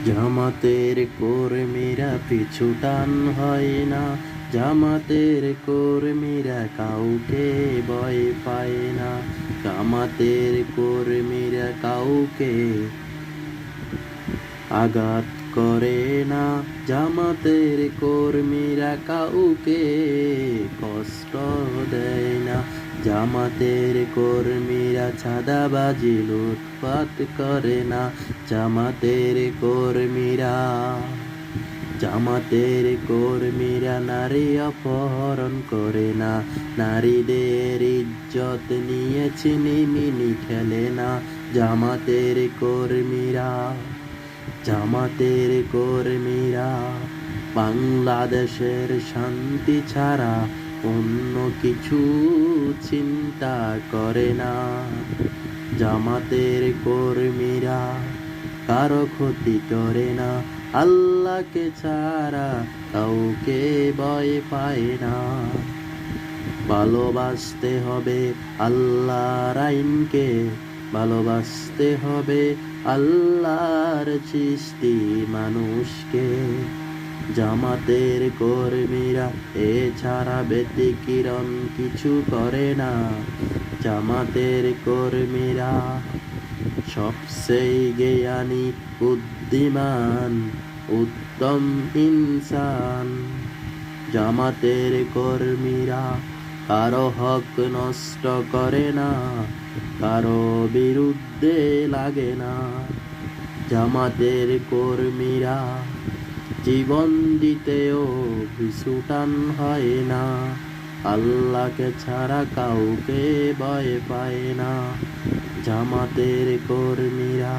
জামাতের কর্মীরা পিছু টান হয় না, জামাতের কর্মীরা কাউকে ভয় পায় না, জামাতের কর্মীরা কাউকে আঘাত করে না, জামাতের কর্মীরা কাউকে কষ্ট দেয় না, জামাতের কর্মীরা চাঁদাবাজি লুটপাট করে না, জামাতের কর্মীরা জামাতের কর্মীরা নারী অপহরণ করে না, নারীদের ইজ্জত নিয়ে ছিনিমিনি খেলে না, জামাতের কর্মীরা জামাতের কর্মীরা বাংলাদেশের শান্তি ছাড়া অন্য কিছু চিন্তা করে না, জামাতের কর্মীরা কারো ক্ষতি করে না, আল্লাহকে ছাড়া কাউকে ভয় পায় না। ভালোবাসতে হবে আল্লাহর আইনকে, ভালোবাসতে হবে আল্লাহর সৃষ্টি মানুষকে, জামাতের কর্মীরা এছাড়া ব্যতিক্রম কিছু করে না, জামাতের কর্মীরা সবচেয়ে জ্ঞানী, বুদ্ধিমান, উত্তম ইনসান, জামাতের কর্মীরা কারো হক নষ্ট করে না, কারো বিরুদ্ধে লাগে না, জামাতের কর্মীরা জীবন দিতেও পিছুটান হয় না, আল্লাহকে ছাড়া কাউকে ভয় পায় না, জামাতের কর্মীরা।